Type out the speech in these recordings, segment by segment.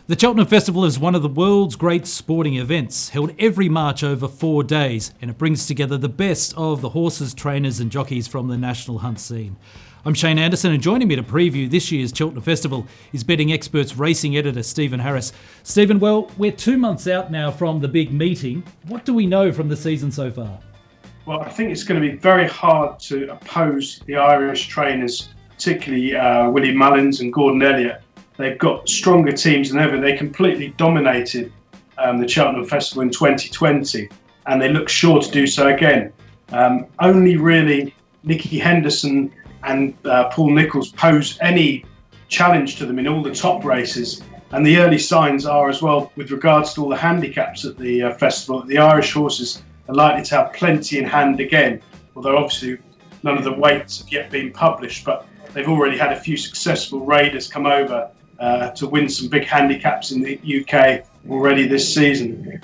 The Cheltenham Festival is one of the world's great sporting events, held every March over 4 days, and it brings together the best of the horses, trainers and jockeys from the national hunt scene. I'm Shane Anderson, and joining me to preview this year's Cheltenham Festival is Betting Expert's racing editor Stephen Harris. Stephen, well, we're 2 months out now from the big meeting. What do we know from the season so far? Well, I think it's going to be very hard to oppose the Irish trainers, particularly Willie Mullins and Gordon Elliott. They've got stronger teams than ever. They completely dominated the Cheltenham Festival in 2020, and they look sure to do so again. Only really Nicki Henderson and Paul Nicholls pose any challenge to them in all the top races. And the early signs are as well, with regards to all the handicaps at the festival, that the Irish horses are likely to have plenty in hand again, although obviously none of the weights have yet been published, but they've already had a few successful raiders come over to win some big handicaps in the UK already this season.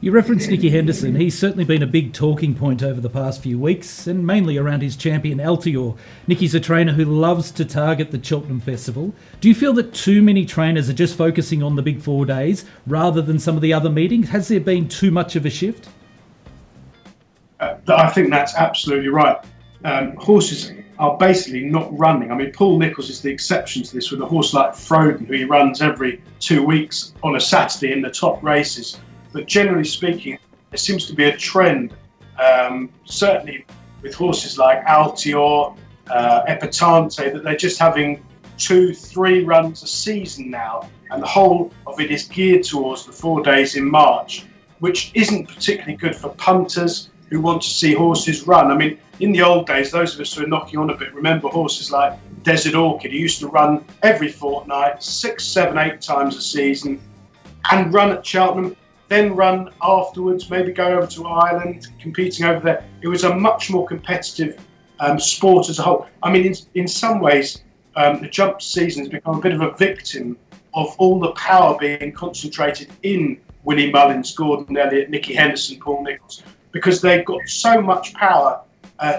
You referenced Nicki Henderson. He's certainly been a big talking point over the past few weeks, and mainly around his champion Altior. Nicki's a trainer who loves to target the Cheltenham Festival. Do you feel that too many trainers are just focusing on the big 4 days rather than some of the other meetings? Has there been too much of a shift? I think that's absolutely right. Horses are basically not running. I mean, Paul Nicholls is the exception to this with a horse like Froden, who he runs every 2 weeks on a Saturday in the top races. But generally speaking, there seems to be a trend, certainly with horses like Altior, Epatante, that they're just having 2-3 runs a season now. And the whole of it is geared towards the 4 days in March, which isn't particularly good for punters who want to see horses run. I mean, in the old days, those of us who are knocking on a bit remember horses like Desert Orchid, who used to run every fortnight, 6, 7, 8 times a season, and run at Cheltenham, then run afterwards, maybe go over to Ireland, competing over there. It was a much more competitive sport as a whole. I mean, in some ways, the jump season has become a bit of a victim of all the power being concentrated in Willie Mullins, Gordon Elliott, Nicki Henderson, Paul Nicholls, because they've got so much power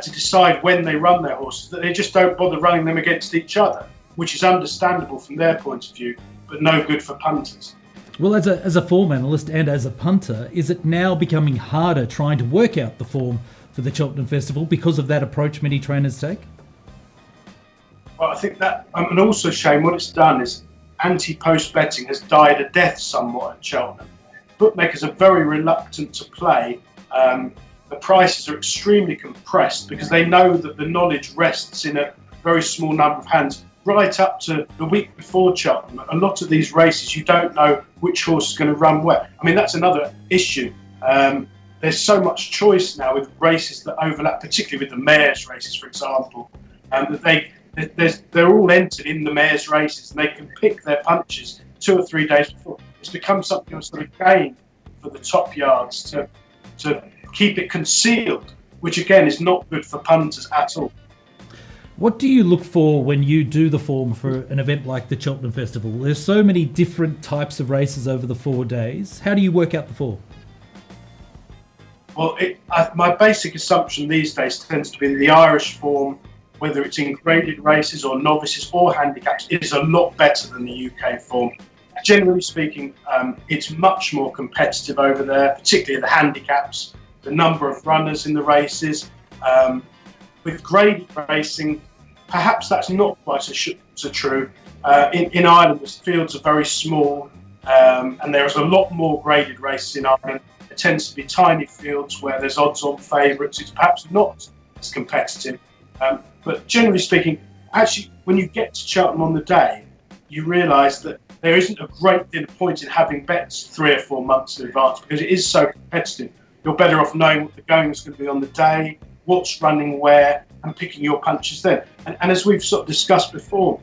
to decide when they run their horses that they just don't bother running them against each other, which is understandable from their point of view, but no good for punters. Well, as a form analyst and as a punter, is it now becoming harder trying to work out the form for the Cheltenham Festival because of that approach many trainers take? Well, I think that, and also, Shane, what it's done is anti-post betting has died a death somewhat at Cheltenham. Bookmakers are very reluctant to play. The prices are extremely compressed because they know that the knowledge rests in a very small number of hands. Right up to the week before Cheltenham, a lot of these races, you don't know which horse is going to run where. I mean, that's another issue. There's so much choice now with races that overlap, particularly with the mares races, for example, that they're all entered in the mares races and they can pick their punches 2 or 3 days before. It's become something of a sort of game for the top yards to keep it concealed, which again is not good for punters at all. What do you look for when you do the form for an event like the Cheltenham Festival? There's so many different types of races over the 4 days. How do you work out the form? Well, my basic assumption these days tends to be the Irish form, whether it's in graded races or novices or handicaps, is a lot better than the UK form. Generally speaking, it's much more competitive over there, particularly the handicaps, the number of runners in the races. With graded racing, perhaps that's not quite so true. In Ireland, the fields are very small, and there's a lot more graded races in Ireland. It tends to be tiny fields where there's odds-on favourites. It's perhaps not as competitive. But generally speaking, actually, when you get to Cheltenham on the day, you realise that there isn't a great deal of point in having bets 3 or 4 months in advance because it is so competitive. You're better off knowing what the going is going to be on the day, what's running where, and picking your punches then. And as we've sort of discussed before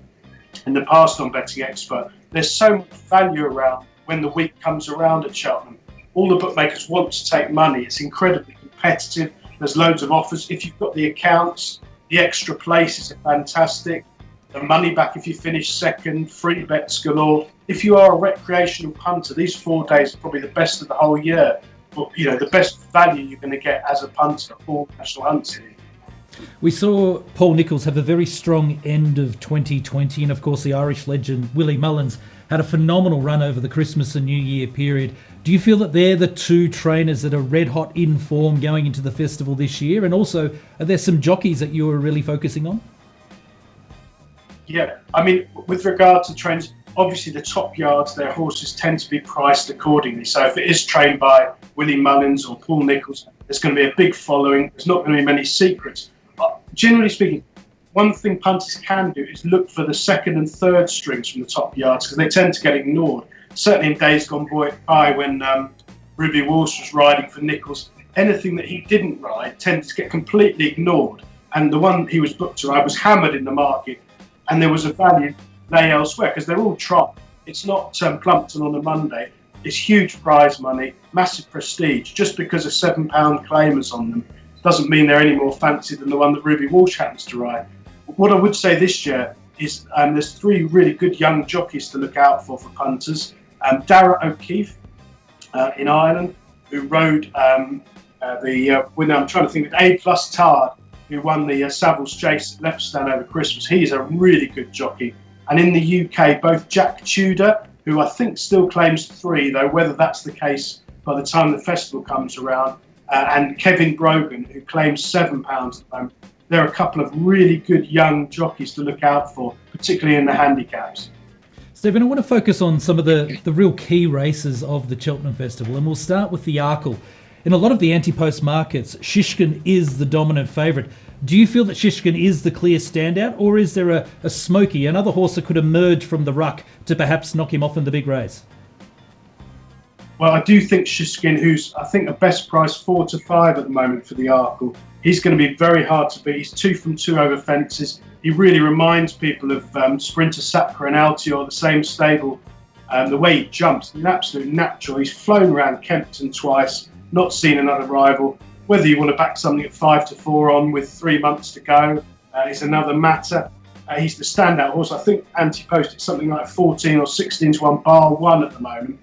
in the past on Betting Expert, there's so much value around when the week comes around at Cheltenham. All the bookmakers want to take money. It's incredibly competitive. There's loads of offers. If you've got the accounts, the extra places are fantastic. The money back if you finish second, free bets galore. If you are a recreational punter, these 4 days are probably the best of the whole year. But, the best value you're going to get as a punter for national hunting. We saw Paul Nicholls have a very strong end of 2020, and of course the Irish legend Willie Mullins had a phenomenal run over the Christmas and New Year period. Do you feel that they're the two trainers that are red hot in form going into the festival this year? And also, are there some jockeys that you are really focusing on? Yeah, I mean, with regard to trains, obviously the top yards, their horses tend to be priced accordingly. So if it is trained by Willie Mullins or Paul Nicholls, there's going to be a big following. There's not going to be many secrets. Generally speaking, one thing punters can do is look for the second and third strings from the top yards because they tend to get ignored. Certainly in days gone by when Ruby Walsh was riding for Nicholls, anything that he didn't ride tended to get completely ignored. And the one he was booked to ride was hammered in the market, and there was a value lay elsewhere because they're all trot. It's not Plumpton on a Monday. It's huge prize money, massive prestige. Just because a £7 claim is on them doesn't mean they're any more fancy than the one that Ruby Walsh happens to ride. What I would say this year is there's three really good young jockeys to look out for punters. Dara O'Keefe in Ireland, who rode the winner, I'm trying to think, A+ Tard, who won the Savills Chase left stand over Christmas. He's a really good jockey. And in the UK, both Jack Tudor, who I think still claims 3, though whether that's the case by the time the festival comes around, and Kevin Brogan, who claims £7 at the moment. There are a couple of really good young jockeys to look out for, particularly in the handicaps. Stephen, I want to focus on some of the real key races of the Cheltenham Festival, and we'll start with the Arkle. In a lot of the anti-post markets, Shishkin is the dominant favourite. Do you feel that Shishkin is the clear standout, or is there a Smoky, another horse that could emerge from the ruck to perhaps knock him off in the big race? Well, I do think Shishkin, who's I think a best price 4 to 5 at the moment for the Arkle, he's going to be very hard to beat. He's 2 from 2 over fences. He really reminds people of Sprinter Sacra and Altior, the same stable. The way he jumps, an absolute natural. He's flown around Kempton twice, not seen another rival. Whether you want to back something at 5 to 4 on with 3 months to go is another matter. He's the standout horse. I think anti-post it's something like 14 or 16 to 1 bar 1 at the moment.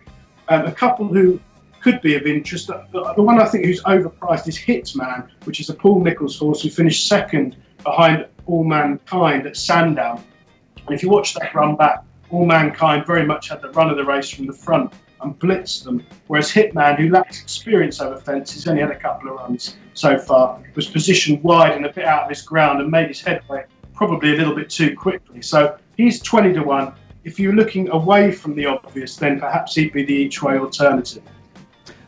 A couple who could be of interest. The one I think who's overpriced is Hitman, which is a Paul Nicholls horse who finished second behind All Mankind at Sandown. And if you watch that run back, All Mankind very much had the run of the race from the front and blitzed them, whereas Hitman, who lacks experience over fences, only had a couple of runs so far, was positioned wide and a bit out of his ground and made his headway probably a little bit too quickly. So he's 20 to 1. If you're looking away from the obvious, then perhaps he'd be the each-way alternative.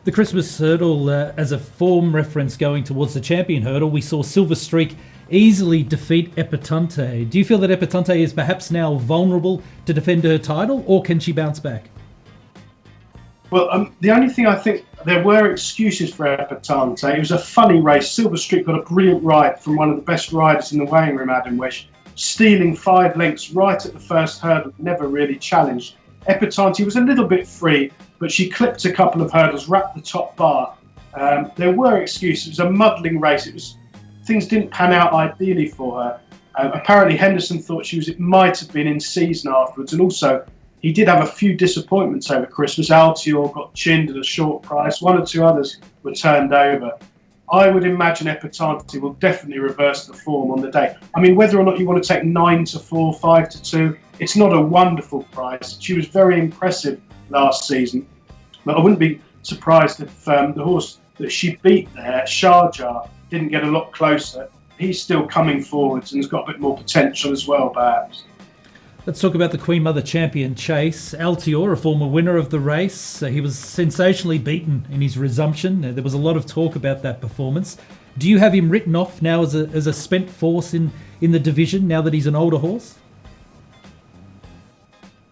The Christmas hurdle, as a form reference going towards the champion hurdle, we saw Silver Streak easily defeat Epatante. Do you feel that Epatante is perhaps now vulnerable to defend her title, or can she bounce back? Well, the only thing I think, there were excuses for Epatante. It was a funny race. Silver Streak got a brilliant ride from one of the best riders in the weighing room, Adam Wish, stealing 5 lengths right at the first hurdle, never really challenged. Epatante was a little bit free, but she clipped a couple of hurdles, wrapped the top bar. There were excuses. It was a muddling race. Things didn't pan out ideally for her. Apparently Henderson thought it might have been in season afterwards, and also he did have a few disappointments over Christmas. Altior got chinned at a short price. 1 or 2 others were turned over. I would imagine Epatante will definitely reverse the form on the day. I mean, whether or not you want to take 9 to 4, 5 to 2, it's not a wonderful price. She was very impressive last season, but I wouldn't be surprised if the horse that she beat there, Sharjah, didn't get a lot closer. He's still coming forwards and has got a bit more potential as well, perhaps. Let's talk about the Queen Mother Champion Chase. Altior, a former winner of the race, he was sensationally beaten in his resumption. There was a lot of talk about that performance. Do you have him written off now as a spent force in the division, now that he's an older horse?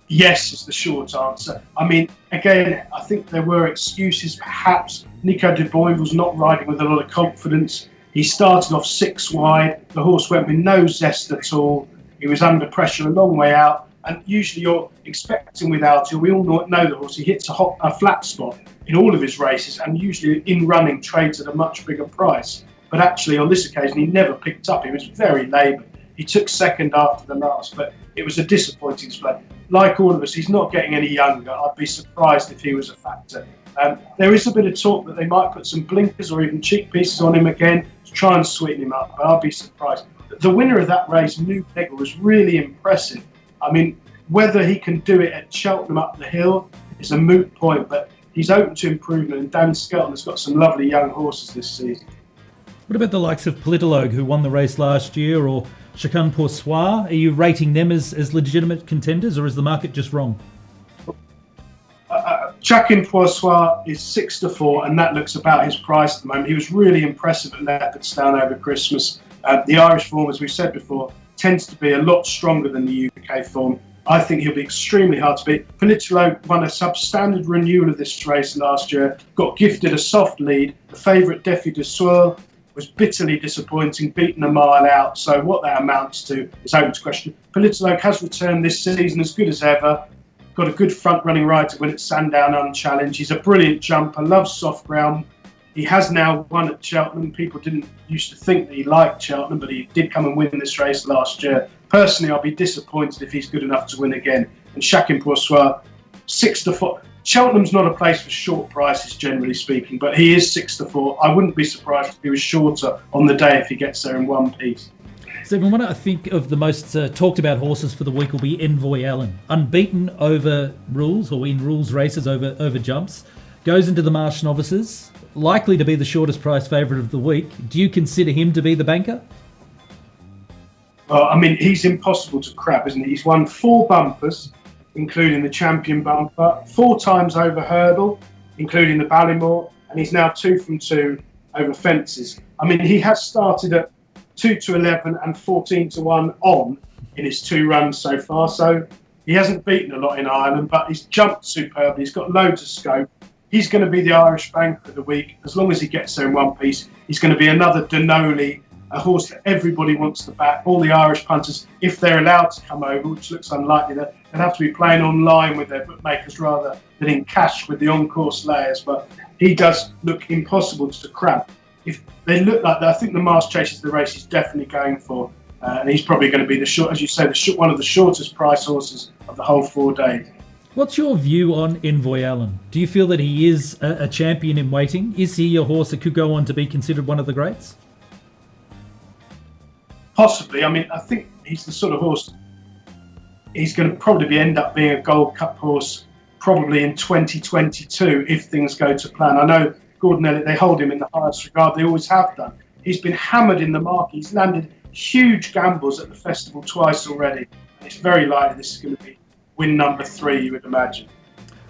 Yes, is the short answer. I mean, again, I think there were excuses. Perhaps Nico de Boy was not riding with a lot of confidence. He started off 6 wide. The horse went with no zest at all. He was under pressure a long way out, and usually you're expecting with Altior, we all know the horse, he hits a flat spot in all of his races, and usually in running trades at a much bigger price. But actually on this occasion he never picked up. He was very laboured. He took second after the last, but it was a disappointing display. Like all of us, he's not getting any younger. I'd be surprised if he was a factor There is a bit of talk that they might put some blinkers or even cheek pieces on him again to try and sweeten him up, but I'll be surprised. The winner of that race, New Beggar, was really impressive. I mean, whether he can do it at Cheltenham up the hill is a moot point, but he's open to improvement, and Dan Skelton has got some lovely young horses this season. What about the likes of Politologue, who won the race last year, or Chacun Pour Soi? Are you rating them as legitimate contenders, or is the market just wrong? Chacun Pour Soi is 6-4, and that looks about his price at the moment. He was really impressive at Leopardstown over Christmas. The Irish form, as we've said before, tends to be a lot stronger than the UK form. I think he'll be extremely hard to beat. Politologue won a substandard renewal of this race last year, got gifted a soft lead. The favourite Défi de Swirl was bitterly disappointing, beaten a mile out. So what that amounts to is open to question. Politologue has returned this season as good as ever. Got a good front-running ride to win at Sandown unchallenged. He's a brilliant jumper, loves soft ground. He has now won at Cheltenham. People didn't used to think that he liked Cheltenham, but he did come and win this race last year. Personally, I'll be disappointed if he's good enough to win again. And Chacun Pour Soi, 6-4. Cheltenham's not a place for short prices, generally speaking, but he is 6-4. I wouldn't be surprised if he was shorter on the day if he gets there in one piece. Stephen, one I think of the most talked about horses for the week will be Envoy Allen. Unbeaten over rules, or in rules races over jumps. Goes into the Marsh Novices. Likely to be the shortest price favourite of the week. Do you consider him to be the banker? Well, I mean, he's impossible to crap, isn't he? He's won 4 bumpers, including the Champion bumper, 4 times over hurdle, including the Ballymore, and he's now 2 from 2 over fences. I mean, he has started at 2-11 and 14-1 on in his 2 runs so far, so he hasn't beaten a lot in Ireland, but he's jumped superbly. He's got loads of scope. He's going to be the Irish banker of the week. As long as he gets there in one piece, he's going to be another Denoli, a horse that everybody wants to back. All the Irish punters, if they're allowed to come over, which looks unlikely, they'll have to be playing online with their bookmakers rather than in cash with the on-course layers. But he does look impossible to cramp. If they look like that, I think the Ryanair Chase is the race he's definitely going for. And he's probably going to be, as you say, one of the shortest price horses of the whole 4 days. What's your view on Envoy Allen? Do you feel that he is a champion in waiting? Is he a horse that could go on to be considered one of the greats? Possibly. I mean, I think he's the sort of horse, he's going to probably end up being a Gold Cup horse probably in 2022 if things go to plan. I know Gordon Elliott, they hold him in the highest regard. They always have done. He's been hammered in the market. He's landed huge gambles at the festival twice already. And it's very likely this is going to be win number 3, you would imagine.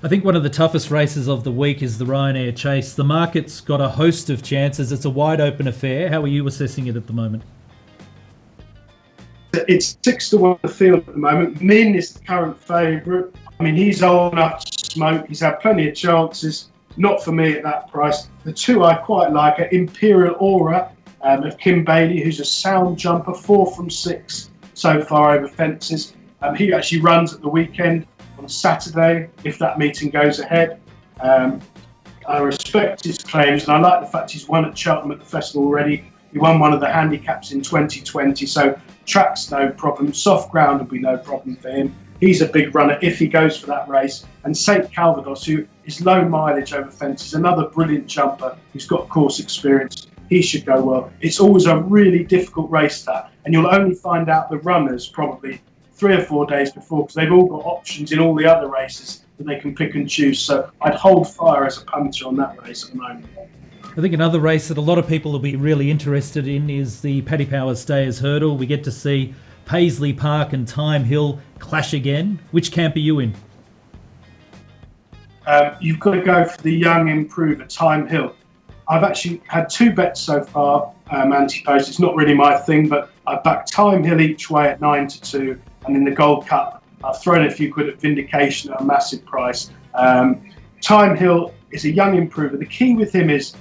I think one of the toughest races of the week is the Ryanair Chase. The market's got a host of chances. It's a wide open affair. How are you assessing it at the moment? It's 6-1 the field at the moment. Min is the current favourite. I mean, he's old enough to smoke. He's had plenty of chances. Not for me at that price. The 2 I quite like are Imperial Aura of Kim Bailey, who's a sound jumper, 4 from 6 so far over fences. He actually runs at the weekend on Saturday, if that meeting goes ahead. I respect his claims, and I like the fact he's won at Cheltenham at the festival already. He won one of the handicaps in 2020, so track's no problem. Soft ground will be no problem for him. He's a big runner if he goes for that race. And St Calvados, who is low mileage over fences, another brilliant jumper who's got course experience. He should go well. It's always a really difficult race, that, and you'll only find out the runners probably 3 or 4 days before, because they've all got options in all the other races that they can pick and choose. So I'd hold fire as a punter on that race at the moment. I think another race that a lot of people will be really interested in is the Paddy Power Stayers Hurdle. We get to see Paisley Park and Time Hill clash again. Which camp are you in? You've got to go for the young improver, Time Hill. I've actually had 2 bets so far, anti-post. It's not really my thing, but I've backed Time Hill each way at 9-2, and in the Gold Cup, I've thrown a few quid at Vindication at a massive price. Time Hill is a young improver. The key with him is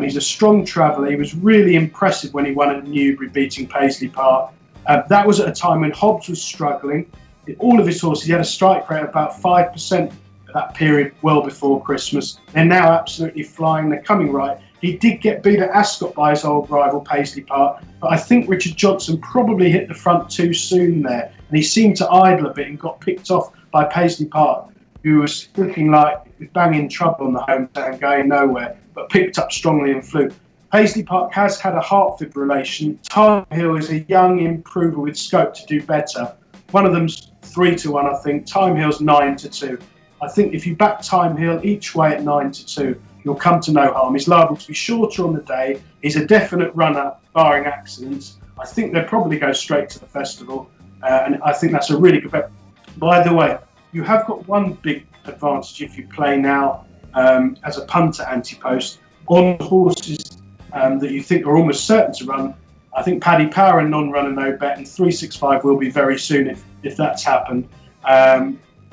he's a strong traveller. He was really impressive when he won at Newbury, beating Paisley Park. That was at a time when Hobbs was struggling. All of his horses, he had a strike rate of about 5% at that period, well before Christmas. They're now absolutely flying. They're coming right. He did get beat at Ascot by his old rival, Paisley Park, but I think Richard Johnson probably hit the front too soon there, and he seemed to idle a bit and got picked off by Paisley Park. who was looking like banging trouble on the home turn, going nowhere, but picked up strongly and flew. Paisley Park has had a heart fibrillation. Time Hill is a young improver with scope to do better. One of them's 3-1, I think. Time Hill's 9-2. I think if you back Time Hill each way at 9-2, you'll come to no harm. He's liable to be shorter on the day. He's a definite runner, barring accidents. I think they'll probably go straight to the festival, and I think that's a really good bet. By the way, you have got one big advantage if you play now as a punter anti-post on horses that you think are almost certain to run. I think Paddy Power and non-runner no bet, and 365 will be very soon if that's happened.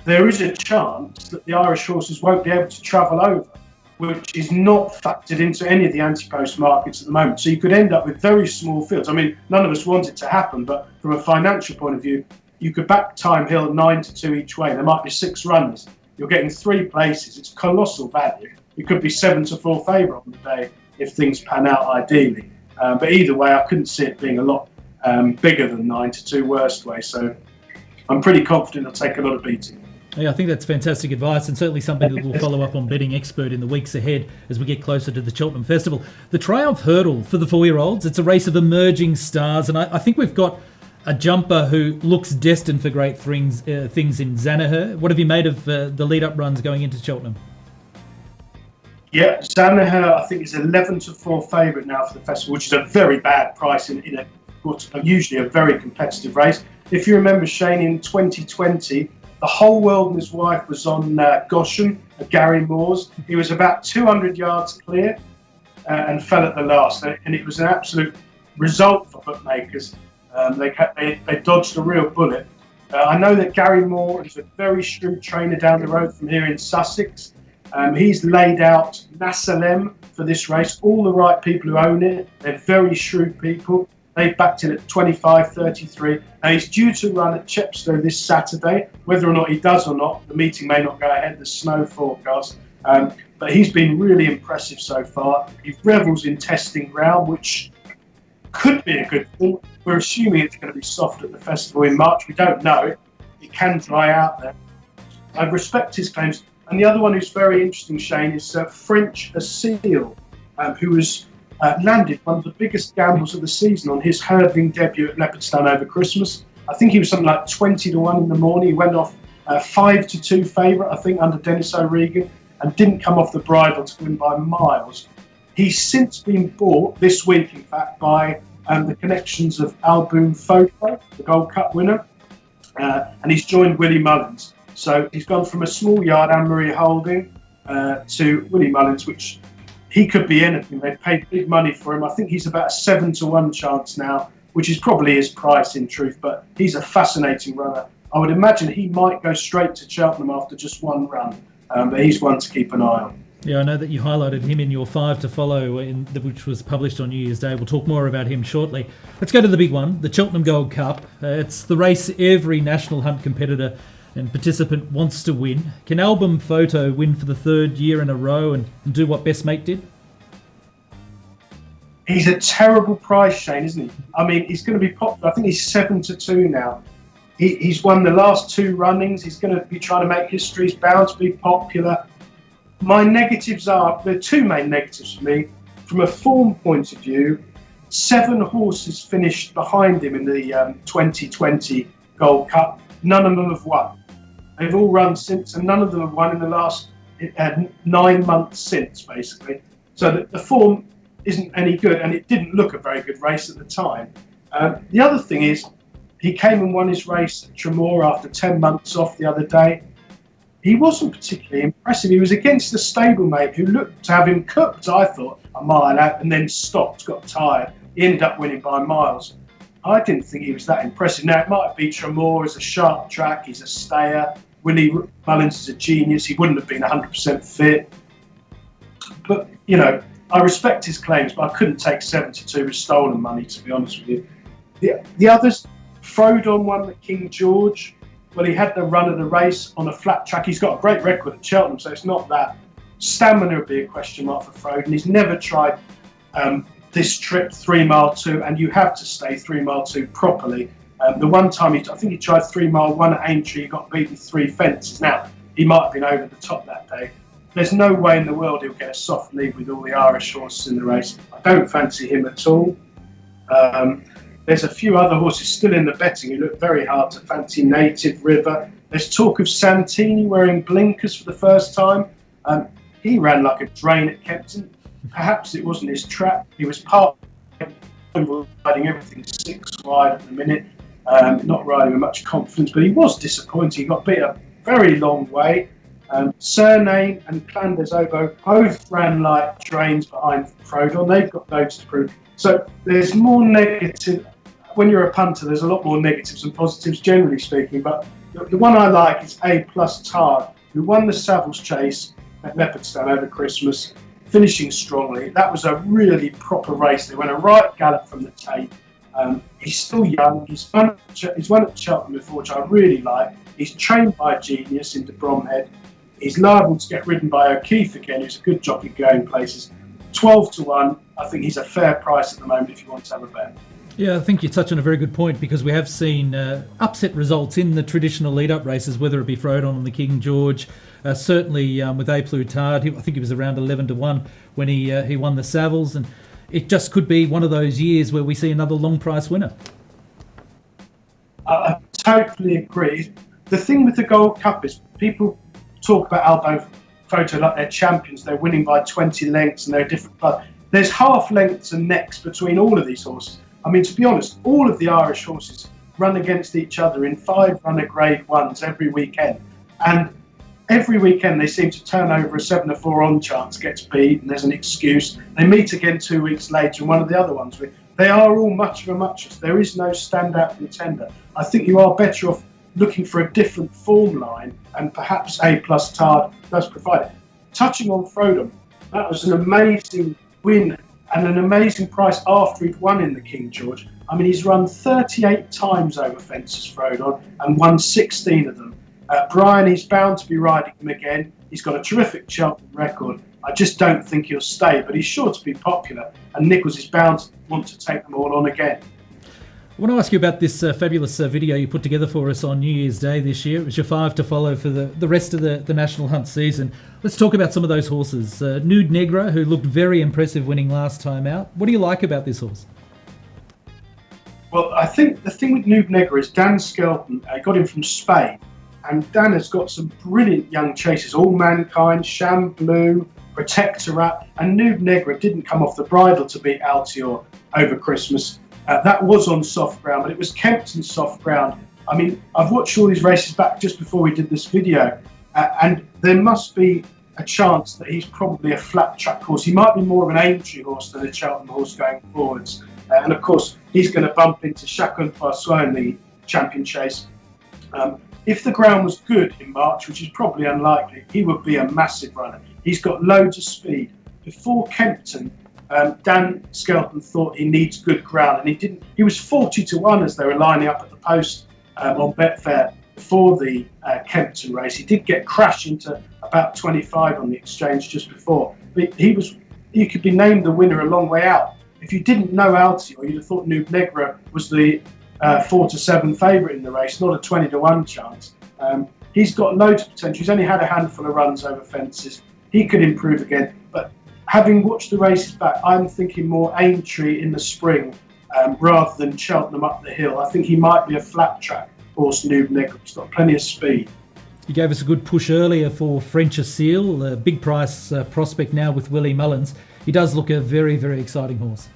There is a chance that the Irish horses won't be able to travel over, which is not factored into any of the anti-post markets at the moment. So you could end up with very small fields. I mean, none of us want it to happen, but from a financial point of view, you could back Time Hill 9-2 each way. There might be 6 runners. You're getting 3 places. It's colossal value. It could be 7-4 favourite on the day if things pan out ideally. But either way, I couldn't see it being a lot bigger than 9-2 worst way. So I'm pretty confident it'll take a lot of beating. Yeah, I think that's fantastic advice, and certainly something that we'll follow up on Betting Expert in the weeks ahead as we get closer to the Cheltenham Festival. The Triumph Hurdle for the 4-year-olds, it's a race of emerging stars, and I think we've got a jumper who looks destined for great things in Zanaher. What have you made of the lead-up runs going into Cheltenham? Yeah, Zanaher, I think, is 11-4 favourite now for the festival, which is a very bad price in what's usually a very competitive race. If you remember, Shane, in 2020, the whole world and his wife was on Goshen at Gary Moore's. He was about 200 yards clear and fell at the last. And it was an absolute result for bookmakers. They dodged a real bullet. I know that Gary Moore is a very shrewd trainer down the road from here in Sussex. He's laid out Nassalem for this race. All the right people who own it. They're very shrewd people. They backed it at 25.33. Now he's due to run at Chepstow this Saturday. Whether or not he does or not, the meeting may not go ahead. There's snow forecast. But he's been really impressive so far. He revels in testing ground, which could be a good thing. We're assuming it's going to be soft at the festival in March. We don't know. It can dry out there. I respect his claims. And the other one who's very interesting, Shane, is French Asile, who was landed one of the biggest gambles of the season on his hurdling debut at Leopardstown over Christmas. I think he was something like 20-1 in the morning. He went off 5-2 favourite, I think, under Dennis O'Regan, and didn't come off the bridle to win by miles. He's since been bought this week, in fact, by the connections of Alboon Photo, the Gold Cup winner, and he's joined Willie Mullins. So he's gone from a small yard, Anne-Marie Holding, to Willie Mullins, which he could be anything. They paid big money for him. I think he's about a 7-1 chance now, which is probably his price in truth, but he's a fascinating runner. I would imagine he might go straight to Cheltenham after just one run, but he's one to keep an eye on. Yeah, I know that you highlighted him in your 5 to follow, which was published on New Year's Day. We'll talk more about him shortly. Let's go to the big one, the Cheltenham Gold Cup. It's the race every national hunt competitor and participant wants to win. Can Album Photo win for the 3rd year in a row and do what Best Mate did? He's a terrible price, Shane, isn't he? I mean, he's going to be popular. I think he's 7-2 now. He's won the last 2 runnings. He's going to be trying to make history. He's bound to be popular. My negatives are, there are 2 main negatives for me. From a form point of view, 7 horses finished behind him in the 2020 Gold Cup. None of them have won. They've all run since, and none of them have won in the last 9 months since, basically. So the form isn't any good, and it didn't look a very good race at the time. The other thing is, he came and won his race at Tremor after 10 months off the other day. He wasn't particularly impressive. He was against a stablemate who looked to have him cooked, I thought, a mile out, and then stopped, got tired. He ended up winning by miles. I didn't think he was that impressive. Now, it might be Tremor is a sharp track, he's a stayer. Willie Mullins is a genius. He wouldn't have been 100% fit. But, you know, I respect his claims, but I couldn't take 7-2 with stolen money, to be honest with you. The others, Frodon won at King George. Well, he had the run of the race on a flat track. He's got a great record at Cheltenham, so it's not that. Stamina would be a question mark for Frodon. He's never tried this trip 3 mile 2, and you have to stay 3 mile 2 properly. The one time I think he tried 3 mile 1 at Aintree, he got beaten 3 fences. Now, he might have been over the top that day. There's no way in the world he'll get a soft lead with all the Irish horses in the race. I don't fancy him at all. There's a few other horses still in the betting who look very hard to fancy. Native River. There's talk of Santini wearing blinkers for the first time. He ran like a drain at Kempton. Perhaps it wasn't his trap. He was riding everything 6 wide at the minute, not riding with much confidence, but he was disappointing. He got beat a very long way. Surname and Clan des Obeaux both ran like drains behind Frodon. They've got loads to prove. So there's more negative. When you're a punter, there's a lot more negatives than positives, generally speaking. But the one I like is A+ Tard, who won the Savills Chase at Leopardstown over Christmas, finishing strongly. That was a really proper race. They went a right gallop from the tape. He's still young. He's won at Cheltenham before, which I really like. He's trained by a genius in de Bromhead. He's liable to get ridden by O'Keefe again, who's a good jockey going places. 12-1. I think he's a fair price at the moment if you want to have a bet. Yeah, I think you touch on a very good point, because we have seen upset results in the traditional lead-up races, whether it be Frodon on the King George, certainly with A+ Tard. I think he was around 11-1 when he won the Savills, and it just could be one of those years where we see another long price winner. I totally agree. The thing with the Gold Cup is people talk about Albo Photo like they're champions. They're winning by 20 lengths and they're a different club. There's half lengths and necks between all of these horses. I mean, to be honest, all of the Irish horses run against each other in 5-runner Grade 1s every weekend. And every weekend they seem to turn over a 7-4 on chance, gets beat, and there's an excuse. They meet again 2 weeks later, and one of the other ones. They are all much of a muchness. There is no standout contender. I think you are better off looking for a different form line, and perhaps A+ Tard does provide it. Touching on Frodon, that was an amazing win and an amazing price after he'd won in the King George. I mean, he's run 38 times over fences, Frodon, and won 16 of them. Brian, he's bound to be riding him again. He's got a terrific Cheltenham record. I just don't think he'll stay, but he's sure to be popular, and Nichols is bound to want to take them all on again. I want to ask you about this fabulous video you put together for us on New Year's Day this year. It was your 5 to follow for the rest of the National Hunt season. Let's talk about some of those horses. Nude Negra, who looked very impressive winning last time out. What do you like about this horse? Well, I think the thing with Nude Negra is Dan Skelton got him from Spain, and Dan has got some brilliant young chases, All Mankind, Sham Blue, Protectorat, and Nude Negra didn't come off the bridle to beat Altior over Christmas. That was on soft ground, but it was Kempton soft ground. I mean, I've watched all these races back just before we did this video, and there must be a chance that he's probably a flat track horse. He might be more of an Aintree horse than a Cheltenham horse going forwards. And of course, he's going to bump into Chacun François in the Champion Chase. If the ground was good in March, which is probably unlikely, he would be a massive runner. He's got loads of speed. Before Kempton, Dan Skelton thought he needs good ground, and he didn't. He was 40-1 as they were lining up at the post on Betfair before the Kempton race. He did get crashed into about 25 on the exchange just before, but he could be named the winner a long way out. If you didn't know Altior, you'd have thought Nude Negra was the 4-7 favourite in the race, not a 20-1 chance. He's got loads of potential. He's only had a handful of runs over fences. He could improve again, but having watched the races back, I'm thinking more Aintree in the spring rather than Cheltenham up the hill. I think he might be a flat track horse, Nude Negra. He's got plenty of speed. You gave us a good push earlier for French Seal, a big price prospect now with Willie Mullins. He does look a very, very exciting horse.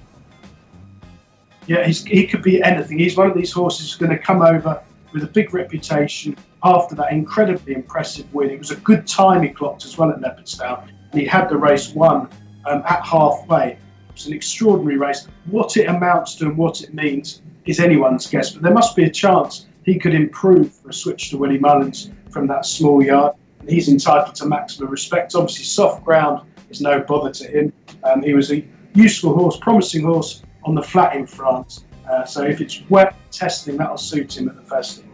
Yeah, he could be anything. He's one of these horses who's going to come over with a big reputation after that incredibly impressive win. It was a good time he clocked as well at Leopardstown, and he had the race won at halfway. It was an extraordinary race. What it amounts to and what it means is anyone's guess, but there must be a chance he could improve for a switch to Willie Mullins from that small yard, and he's entitled to maximum respect. Obviously, soft ground is no bother to him. He was a useful horse, promising horse on the flat in France. So if it's wet testing, that'll suit him at the festival.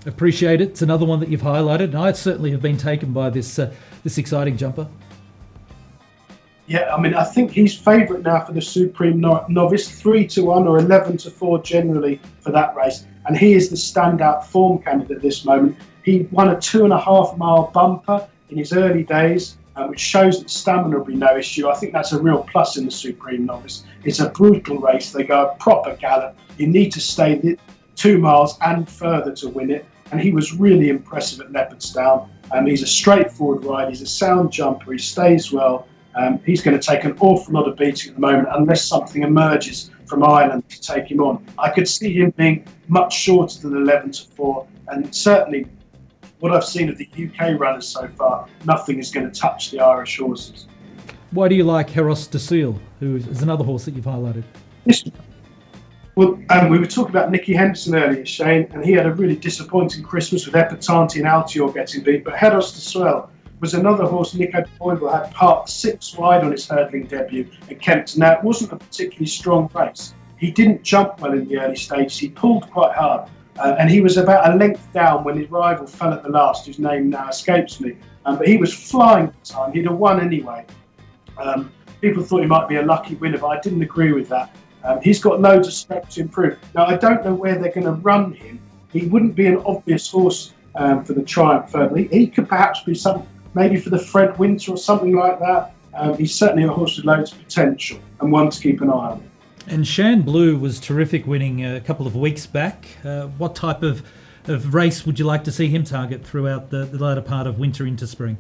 Appreciate it. It's another one that you've highlighted, and I certainly have been taken by this exciting jumper. Yeah, I mean, I think he's favourite now for the Supreme Novice, 3-1 or 11-4 generally for that race. And he is the standout form candidate at this moment. He won a 2.5 mile bumper in his early days, which shows that stamina will be no issue. I think that's a real plus in the Supreme Novice. It's a brutal race. They go a proper gallop. You need to stay 2 miles and further to win it. And he was really impressive at Leopardstown. He's a straightforward rider. He's a sound jumper. He stays well. He's going to take an awful lot of beating at the moment unless something emerges from Ireland to take him on. I could see him being much shorter than 11-4, and certainly what I've seen of the UK runners so far, nothing is going to touch the Irish horses. Why do you like Heros de Seal, who is another horse that you've highlighted? Yes. Well, we were talking about Nicki Henderson earlier, Shane, and he had a really disappointing Christmas with Epatante and Altior getting beat, but Heros de Seal was another horse Nico Boyle had parked 6 wide on his hurdling debut at Kempton. Now, it wasn't a particularly strong race. He didn't jump well in the early stages. He pulled quite hard, and he was about a length down when his rival fell at the last, whose name now escapes me. But he was flying at the time. He'd have won anyway. People thought he might be a lucky winner, but I didn't agree with that. He's got loads of steps to improve. Now, I don't know where they're going to run him. He wouldn't be an obvious horse for the Triumph Further. He could perhaps be maybe for the Fred Winter or something like that. He's certainly a horse with loads of potential and one to keep an eye on. And Shan Blue was terrific, winning a couple of weeks back. What type of race would you like to see him target throughout the latter part of winter into spring?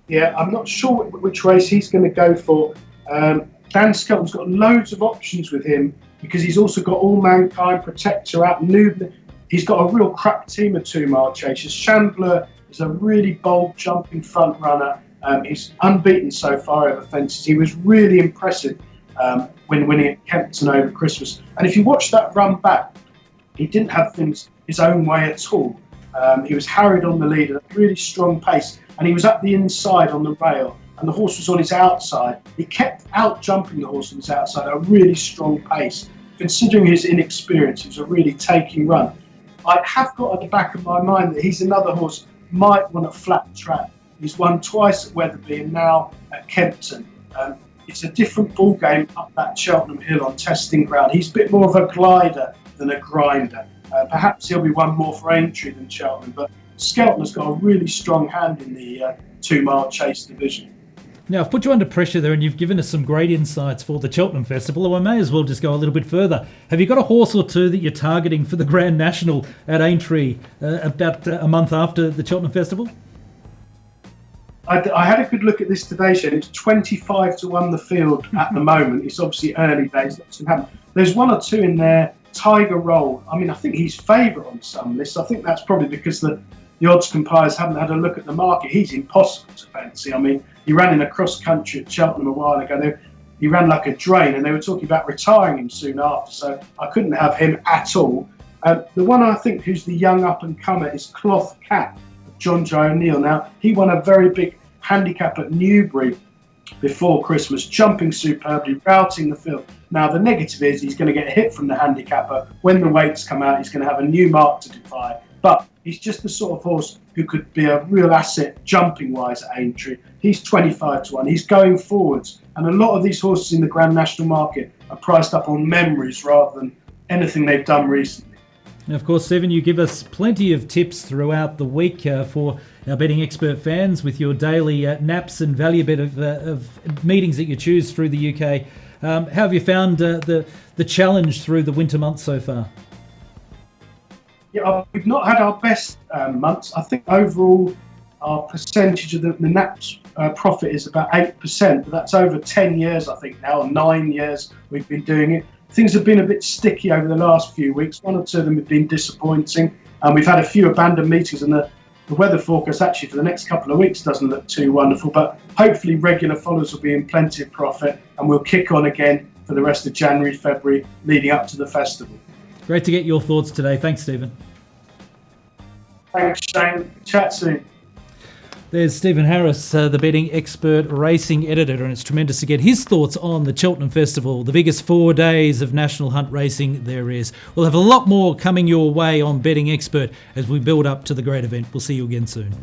Yeah, I'm not sure which race he's going to go for. Dan Skelton's got loads of options with him because he's also got All Mankind, Protector out, Newton. He's got a real crack team of 2 mile chasers. Chandler is a really bold jumping front runner. He's unbeaten so far over fences. He was really impressive when winning at Kempton over Christmas. And if you watch that run back, he didn't have things his own way at all. He was harried on the lead at a really strong pace, and he was at the inside on the rail, and the horse was on his outside. He kept out jumping the horse on his outside at a really strong pace. Considering his inexperience, it was a really taking run. I have got at the back of my mind that he's another horse might want a flat track. He's won twice at Wetherby and now at Kempton. It's a different ball game up that Cheltenham Hill on testing ground. He's a bit more of a glider than a grinder. Perhaps he'll be one more for Aintree than Cheltenham, but Skelton has got a really strong hand in the 2 mile chase division. Now, I've put you under pressure there and you've given us some great insights for the Cheltenham Festival, or I may as well just go a little bit further. Have you got a horse or two that you're targeting for the Grand National at Aintree about a month after the Cheltenham Festival? I had a good look at this today, Shane. It's 25-1 the field at the moment. It's obviously early days. There's 1 or 2 in there. Tiger Roll. I mean, I think he's favourite on some lists. I think that's probably because the odds compilers haven't had a look at the market. He's impossible to fancy. I mean, he ran in a cross country at Cheltenham a while ago. He ran like a drain, and they were talking about retiring him soon after. So I couldn't have him at all. The one I think who's the young up and comer is Cloth Cat, John J. O'Neill. Now, he won a very big handicap at Newbury before Christmas, jumping superbly, routing the field. Now, the negative is he's going to get hit from the handicapper. When the weights come out, he's going to have a new mark to defy. But he's just the sort of horse who could be a real asset jumping-wise at Aintree. He's 25-1. He's going forwards. And a lot of these horses in the Grand National market are priced up on memories rather than anything they've done recently. And of course, Stephen, you give us plenty of tips throughout the week for our Betting Expert fans with your daily naps and value bet of meetings that you choose through the UK. How have you found the challenge through the winter months so far? Yeah, we've not had our best months. I think overall our percentage of the naps profit is about 8%, but that's over 10 years, I think now, or 9 years we've been doing it. Things have been a bit sticky over the last few weeks. 1 or 2 of them have been disappointing, and we've had a few abandoned meetings, and the weather forecast actually for the next couple of weeks doesn't look too wonderful, but hopefully regular followers will be in plenty of profit, and we'll kick on again for the rest of January, February, leading up to the festival. Great to get your thoughts today. Thanks, Stephen. Thanks, Shane. Chat soon. There's Stephen Harris, the Betting Expert racing editor, and it's tremendous to get his thoughts on the Cheltenham Festival, the biggest 4 days of national hunt racing there is. We'll have a lot more coming your way on Betting Expert as we build up to the great event. We'll see you again soon.